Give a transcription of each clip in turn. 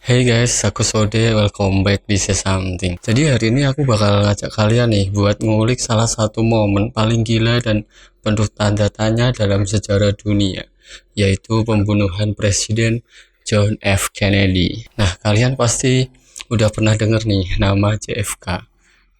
Hey guys, aku Sode, welcome back di Say Something. Jadi hari ini aku bakal ngajak kalian nih buat ngulik salah satu momen paling gila dan penuh tanda tanya dalam sejarah dunia, yaitu pembunuhan Presiden John F. Kennedy. Nah, kalian pasti udah pernah denger nih nama JFK.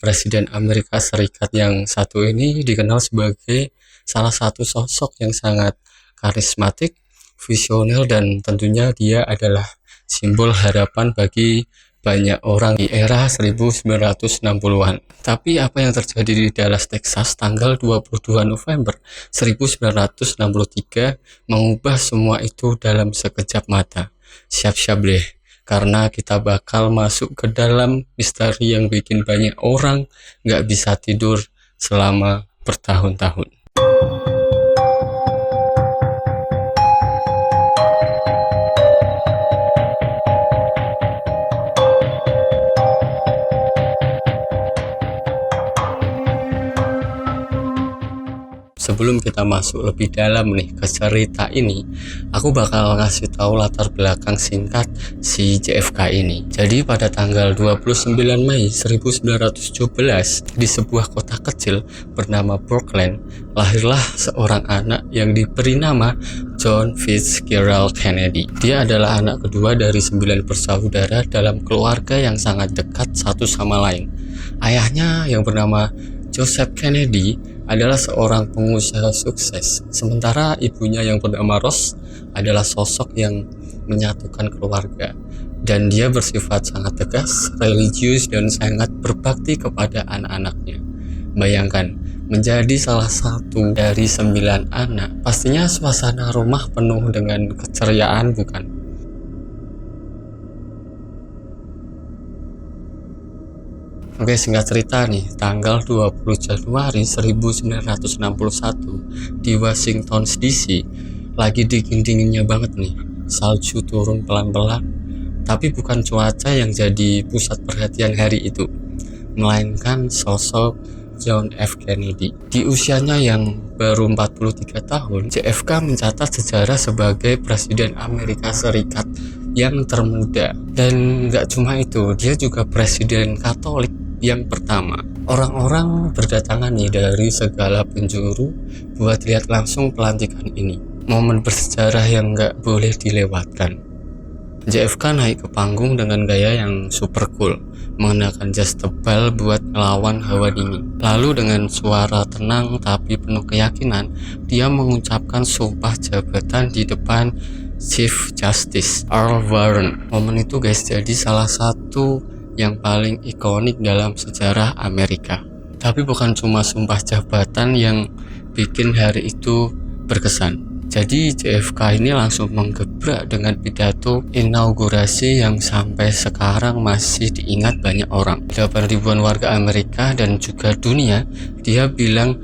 Presiden Amerika Serikat yang satu ini dikenal sebagai salah satu sosok yang sangat karismatik, visioner, dan tentunya dia adalah simbol harapan bagi banyak orang di era 1960-an. Tapi apa yang terjadi di Dallas, Texas tanggal 22 November 1963 mengubah semua itu dalam sekejap mata. Siap-siap deh, karena kita bakal masuk ke dalam misteri yang bikin banyak orang gak bisa tidur selama bertahun-tahun. Sebelum kita masuk lebih dalam nih ke cerita ini, aku bakal ngasih tahu latar belakang singkat si JFK ini. Jadi pada tanggal 29 Mei 1917 di sebuah kota kecil bernama Brooklyn, lahirlah seorang anak yang diberi nama John Fitzgerald Kennedy. Dia adalah anak kedua dari 9 bersaudara dalam keluarga yang sangat dekat satu sama lain. Ayahnya yang bernama Joseph Kennedy adalah seorang pengusaha sukses, sementara ibunya yang bernama Rose adalah sosok yang menyatukan keluarga, dan dia bersifat sangat tegas, religius, dan sangat berbakti kepada anak-anaknya. Bayangkan, menjadi salah satu dari 9 anak, pastinya suasana rumah penuh dengan keceriaan, bukan? Oke, singkat cerita nih, tanggal 20 Januari 1961 di Washington DC, lagi dingin-dinginnya banget nih, salju turun pelan-pelan. Tapi bukan cuaca yang jadi pusat perhatian hari itu, melainkan sosok John F. Kennedy. Di usianya yang baru 43 tahun, JFK mencatat sejarah sebagai Presiden Amerika Serikat yang termuda. Dan gak cuma itu, dia juga Presiden Katolik yang pertama. Orang-orang berdatangan nih dari segala penjuru buat lihat langsung pelantikan ini. Momen bersejarah yang gak boleh dilewatkan. JFK naik ke panggung dengan gaya yang super cool, mengenakan jas tebal buat ngelawan hawa dingin. Lalu dengan suara tenang tapi penuh keyakinan, dia mengucapkan sumpah jabatan di depan Chief Justice Earl Warren. Momen itu guys jadi salah satu yang paling ikonik dalam sejarah Amerika. Tapi bukan cuma sumpah jabatan yang bikin hari itu berkesan. Jadi JFK ini langsung menggebrak dengan pidato inaugurasi yang sampai sekarang masih diingat banyak orang. 8 ribuan warga Amerika dan juga dunia. Dia bilang,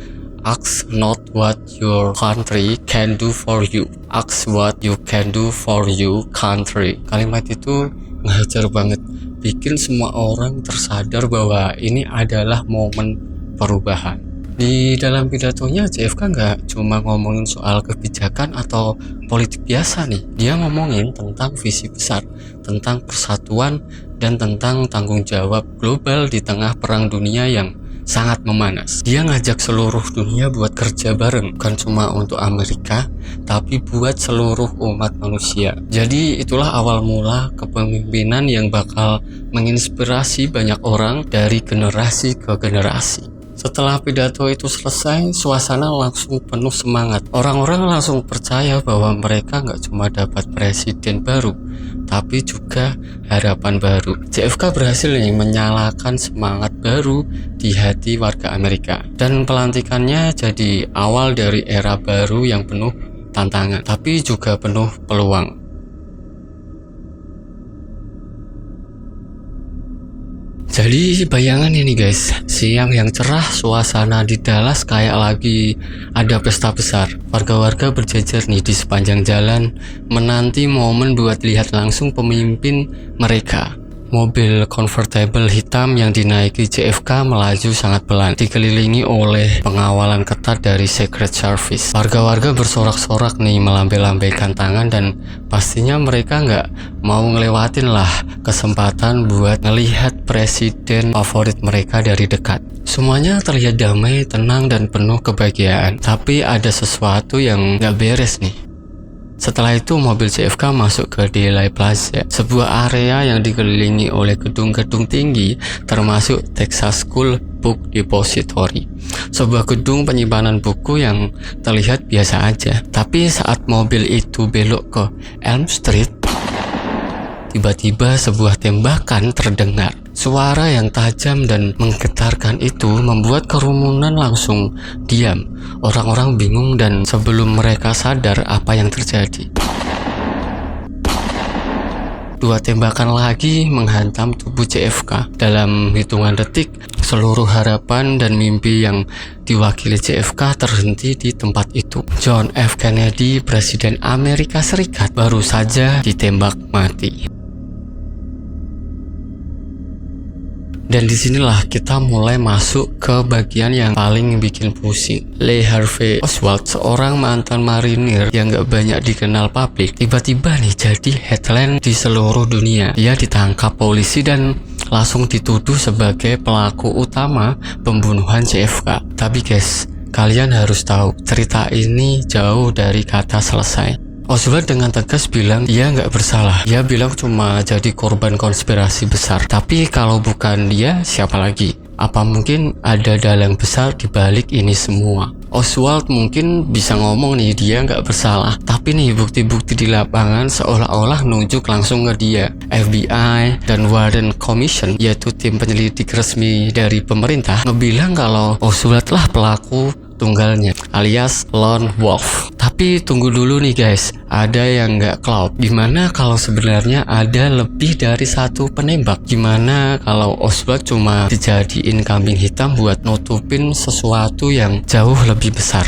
"Ask not what your country can do for you. Ask what you can do for you country." Kalimat itu ngajar banget, bikin semua orang tersadar bahwa ini adalah momen perubahan. Di dalam pidatonya JFK nggak cuma ngomongin soal kebijakan atau politik biasa nih, dia ngomongin tentang visi besar, tentang persatuan, dan tentang tanggung jawab global di tengah perang dunia yang sangat memanas. Dia ngajak seluruh dunia buat kerja bareng, bukan cuma untuk Amerika, tapi buat seluruh umat manusia. Jadi itulah awal mula kepemimpinan yang bakal menginspirasi banyak orang dari generasi ke generasi. Setelah pidato itu selesai, suasana langsung penuh semangat. Orang-orang langsung percaya bahwa mereka nggak cuma dapat presiden baru, tapi juga harapan baru. JFK berhasil nih menyalakan semangat baru di hati warga Amerika. Dan pelantikannya jadi awal dari era baru yang penuh tantangan, tapi juga penuh peluang. Jadi bayangan ini guys, siang yang cerah, suasana di Dallas kayak lagi ada pesta besar. Warga-warga berjejer nih di sepanjang jalan, menanti momen buat lihat langsung pemimpin mereka. Mobil convertible hitam yang dinaiki JFK melaju sangat pelan, dikelilingi oleh pengawalan ketat dari Secret Service. Warga-warga bersorak-sorak nih, melambai-lambaikan tangan, dan pastinya mereka nggak mau ngelewatin lah kesempatan buat ngelihat presiden favorit mereka dari dekat. Semuanya terlihat damai, tenang, dan penuh kebahagiaan. Tapi ada sesuatu yang nggak beres nih. Setelah itu mobil JFK masuk ke Dealey Plaza, sebuah area yang dikelilingi oleh gedung-gedung tinggi termasuk Texas School Book Depository, sebuah gedung penyimpanan buku yang terlihat biasa aja. Tapi saat mobil itu belok ke Elm Street, tiba-tiba sebuah tembakan terdengar. Suara yang tajam dan menggetarkan itu membuat kerumunan langsung diam. Orang-orang bingung dan sebelum mereka sadar apa yang terjadi, dua tembakan lagi menghantam tubuh JFK. Dalam hitungan detik, seluruh harapan dan mimpi yang diwakili JFK terhenti di tempat itu. John F. Kennedy, Presiden Amerika Serikat, baru saja ditembak mati. Dan disinilah kita mulai masuk ke bagian yang paling bikin pusing. Lee Harvey Oswald, seorang mantan marinir yang gak banyak dikenal publik, tiba-tiba nih jadi headline di seluruh dunia. Dia ditangkap polisi dan langsung dituduh sebagai pelaku utama pembunuhan JFK. Tapi guys, kalian harus tahu, cerita ini jauh dari kata selesai. Oswald dengan tegas bilang dia nggak bersalah. Dia bilang cuma jadi korban konspirasi besar. Tapi kalau bukan dia, siapa lagi? Apa mungkin ada dalang besar di balik ini semua? Oswald mungkin bisa ngomong nih dia nggak bersalah, tapi nih bukti-bukti di lapangan seolah-olah nunjuk langsung ke dia. FBI dan Warren Commission, yaitu tim penyelidik resmi dari pemerintah, ngebilang kalau Oswald lah pelaku tunggalnya, alias lone wolf. Tapi tunggu dulu nih guys, ada yang nggak klop. Gimana kalau sebenarnya ada lebih dari satu penembak? Gimana kalau Oswald cuma dijadiin kambing hitam buat nutupin sesuatu yang jauh lebih besar?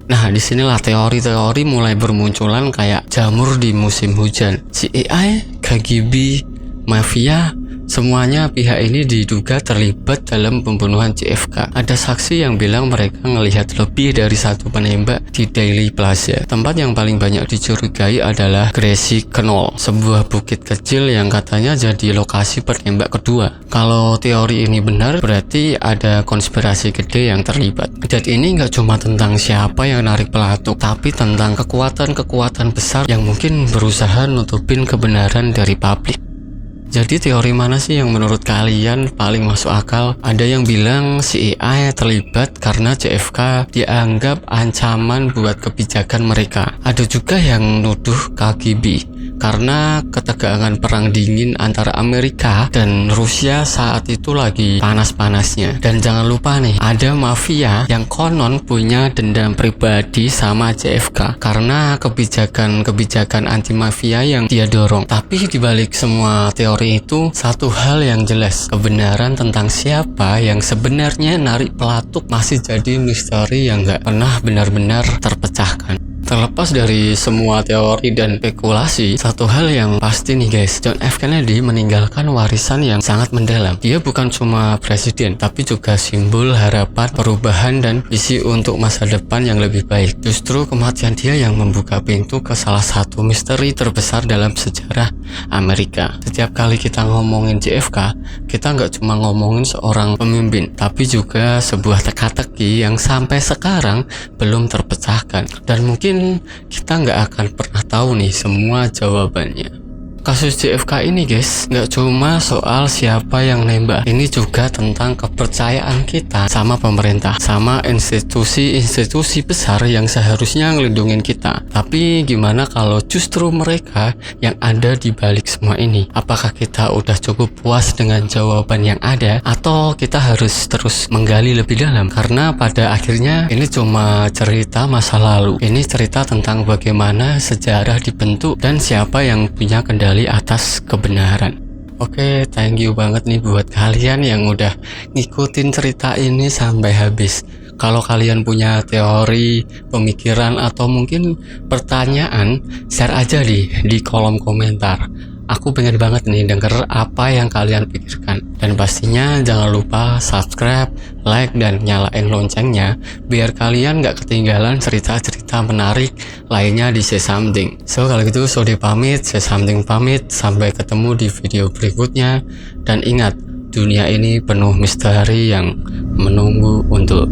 Nah, disinilah teori-teori mulai bermunculan kayak jamur di musim hujan. CIA, KGB, mafia, semuanya pihak ini diduga terlibat dalam pembunuhan JFK. Ada saksi yang bilang mereka melihat lebih dari satu penembak di Dealey Plaza. Tempat yang paling banyak dicurigai adalah Gracie Knoll, sebuah bukit kecil yang katanya jadi lokasi penembak kedua. Kalau teori ini benar, berarti ada konspirasi gede yang terlibat. Dan ini nggak cuma tentang siapa yang narik pelatuk, tapi tentang kekuatan-kekuatan besar yang mungkin berusaha nutupin kebenaran dari publik. Jadi teori mana sih yang menurut kalian paling masuk akal? Ada yang bilang CIA terlibat karena JFK dianggap ancaman buat kebijakan mereka. Ada juga yang nuduh KGB karena ketegangan perang dingin antara Amerika dan Rusia saat itu lagi panas-panasnya. Dan jangan lupa nih, ada mafia yang konon punya dendam pribadi sama JFK karena kebijakan anti mafia yang dia dorong. Tapi dibalik semua teori itu, satu hal yang jelas, kebenaran tentang siapa yang sebenarnya narik pelatuk masih jadi misteri yang gak pernah benar-benar terpecahkan. Terlepas dari semua teori dan spekulasi, satu hal yang pasti nih guys, John F. Kennedy meninggalkan warisan yang sangat mendalam. Dia bukan cuma presiden, tapi juga simbol harapan, perubahan, dan visi untuk masa depan yang lebih baik. Justru kematian dia yang membuka pintu ke salah satu misteri terbesar dalam sejarah Amerika. Setiap kali kita ngomongin JFK, kita nggak cuma ngomongin seorang pemimpin, tapi juga sebuah teka-teki yang sampai sekarang belum terpecahkan. Dan mungkin kita nggak akan pernah tahu nih semua jawabannya. Kasus JFK ini guys, nggak cuma soal siapa yang nembak, ini juga tentang kepercayaan kita sama pemerintah, sama institusi-institusi besar yang seharusnya ngelindungin kita. Tapi gimana kalau justru mereka yang ada di balik semua ini? Apakah kita udah cukup puas dengan jawaban yang ada, atau kita harus terus menggali lebih dalam? Karena pada akhirnya ini cuma cerita masa lalu. Ini cerita tentang bagaimana sejarah dibentuk dan siapa yang punya kendali atas kebenaran. Oke, thank you banget nih buat kalian yang udah ngikutin cerita ini sampai habis. Kalau kalian punya teori, pemikiran, atau mungkin pertanyaan, share aja di kolom komentar. Aku pengen banget nih denger apa yang kalian pikirkan. Dan pastinya jangan lupa subscribe, like, dan nyalain loncengnya biar kalian gak ketinggalan cerita-cerita menarik lainnya di Say Something. So kalau gitu Sode pamit, Say Something pamit. Sampai ketemu di video berikutnya. Dan ingat, dunia ini penuh misteri yang menunggu untuk